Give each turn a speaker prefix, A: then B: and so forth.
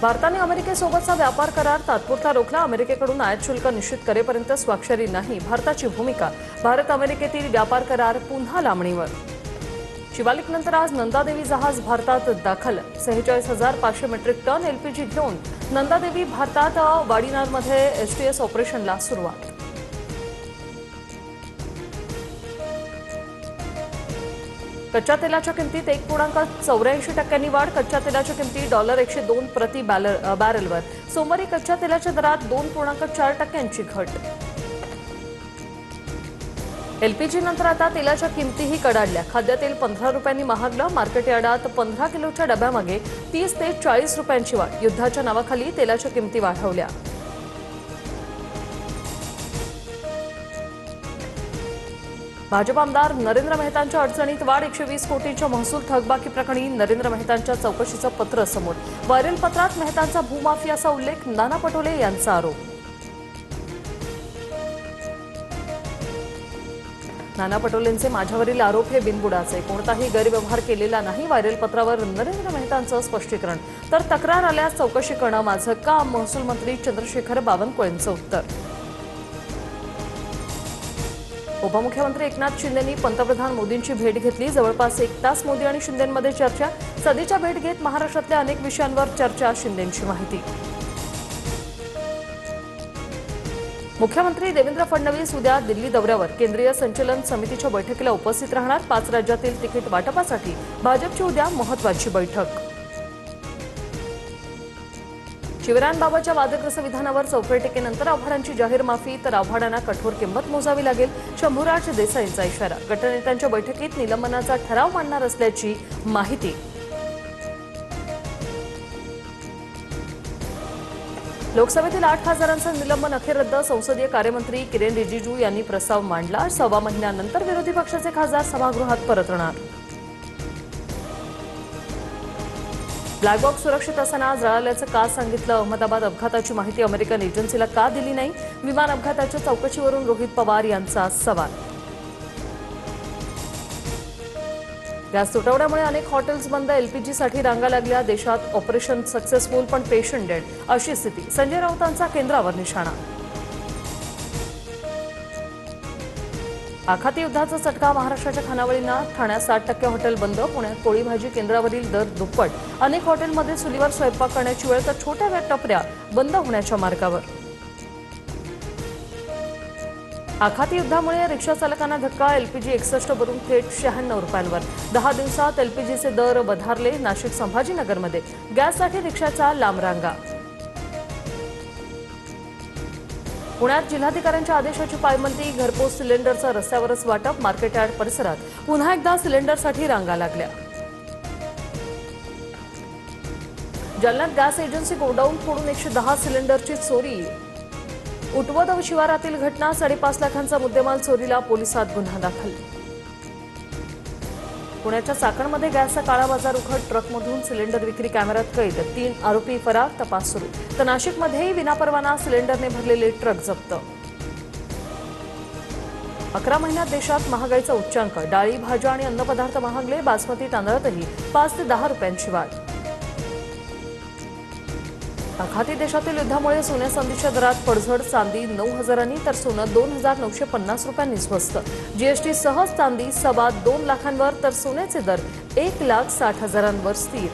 A: भारताने अमेरिकेसोबतचा व्यापार करार तात्पुरता रोखला। अमेरिकेकडून आयात शुल्क निश्चित करेपर्यंत स्वाक्षरी नाही, भारताची भूमिका। भारत अमेरिकेतील व्यापार करार पुन्हा लांबणीवर। शिवालिकनंतर आज नंदादेवी जहाज भारतात दाखल। 46,500 मेट्रिक टन एलपीजी घेऊन नंदादेवी भारतात वाडीनारमध्ये एसटीएस ऑपरेशनला सुरुवात। कच्च्या तेलाच्या किमतीत 1.84% वाढ। कच्च्या तेलाच्या किमती $102 प्रति बॅरलवर। सोमवारी कच्च्या तेलाच्या दरात 2.4% घट। एलपीजी नंतर आता तेलाच्या किमतीही कडाडल्या। खाद्यतेल 15 रुपयांनी महागलं। मार्केट यार्डात 15 किलोच्या डब्यामागे 30 ते 40 रुपयांची वाढ। युद्धाच्या नावाखाली तेलाच्या किमती वाढवल्या। भाजप आमदार नरेंद्र मेहतांच्या अडचणीत वाढ। 120 कोटींच्या महसूल थकबाकी प्रकरणी नरेंद्र मेहतांच्या चौकशीचं पत्र समोर। व्हायरल पत्रात मेहतांचा भूमाफियाचा उल्लेख। नाना पटोले यांचा आरोप। नाना पटोलेंचे माझ्यावरील आरोप हे बिनबुडाचे, कोणताही गैरव्यवहार केलेला नाही। व्हायरल पत्रावर नरेंद्र मेहतांचं स्पष्टीकरण। तर तक्रार आल्यास चौकशी करणं माझं काम। महसूल मंत्री चंद्रशेखर बावनकुळेंचं उत्तर। उपमुख्यमंत्री एकनाथ शिंदेंनी पंतप्रधान मोदींची भेट घेतली। जवळपास 1 तास मोदी आणि शिंदेंमध्ये चर्चा। सदिच्छा भेट घेत महाराष्ट्रातल्या अनेक विषयांवर चर्चा। शिंदेंची माहिती। मुख्यमंत्री देवेंद्र फडणवीस उद्या दिल्ली दौऱ्यावर। केंद्रीय संचलन समितीच्या बैठकीला उपस्थित राहणार। 5 राज्यातील तिकीट वाटपासाठी भाजपची उद्या महत्त्वाची बैठक। शिवरायांबाबतच्या वादग्रस्त विधानावर चौफेर आव्हाडांची जाहीर माफी, तर आव्हाडांना कठोर किंमत मोजावी लागेल। शंभूराज देसाईंचा इशारा। गटनेत्यांच्या बैठकीत निलंबनाचा ठराव मांडणार असल्याची माहिती। लोकसभेतील 8 खासदारांचं निलंबन अखेर रद्द। संसदीय कार्यमंत्री किरेन रिजिजू यांनी प्रस्ताव मांडला। 6 महिन्यानंतर विरोधी पक्षाचे खासदार सभागृहात परतणार। ब्लॅक बॉक्स सुरक्षित असताना जळाल्याचं का सांगितलं? अहमदाबाद अपघाताची माहिती अमेरिकन एजन्सीला का दिली नाही? विमान अपघाताच्या चौकशीवरून रोहित पवार यांचा सवाल। गॅस तुटवड्यामुळे अनेक हॉटेल्स बंद। एलपीजीसाठी रांगा लागल्या। देशात ऑपरेशन सक्सेसफुल पण पेशंट डेड अशी स्थिती। संजय राऊतांचा केंद्रावर निशाणा। आखाती युद्धाचा चटका महाराष्ट्राच्या खानावळींना। ठाण्यात 60% हॉटेल बंद। पुण्यात पोळी भाजी केंद्रावरील दर दुप्पट। अनेक हॉटेलमध्ये चुलीवर स्वयंपाक करण्याची वेळ, तर छोट्या टपऱ्या बंद होण्याच्या मार्गावर। आखाती युद्धामुळे रिक्षा चालकांना धक्का। एलपीजी 61 वरून थेट 96 रुपयांवर। 10 दिवसात एलपीजीचे दर वधारले। नाशिक संभाजीनगरमध्ये गॅससाठी रिक्षाच्या लांब रांगा। पुण्यात जिल्हाधिकाऱ्यांच्या आदेशाची पायमल्ली। घरपोच सिलेंडरचं रस्त्यावरच वाटप। मार्केट यार्ड परिसरात पुन्हा एकदा सिलेंडरसाठी रांगा लागल्या। जालन्यात गॅस एजन्सी गोडाऊन फोडून 110 सिलेंडरची चोरी। उटवद शिवारातील घटना। 5.5 लाखांचा मुद्देमाल चोरीला। पोलिसात गुन्हा दाखल। पुण्याच्या चाकणमध्ये गॅसचा काळा बाजार उघड। ट्रकमधून सिलेंडर विक्री कॅमेऱ्यात कैद। 3 आरोपी फरार, तपास सुरू। तर नाशिकमध्येही विनापरवाना सिलेंडरने भरलेले ट्रक जप्त। 11 महिन्यात देशात महागाईचा उच्चांक। डाळी, भाज्या आणि अन्नपदार्थ महागले। बासमती तांदळातही 5 ते 10 रुपयांची वाढ। आखाती देशातील युद्धामुळे सोन्या चांदीच्या दरात पडझड। चांदी 9,000 तर सोनं 2,950 रुपयांनी स्वस्त। जीएसटी सह चांदी 2.25 लाखांवर, तर सोन्याचे दर 1,60,000 स्थिर।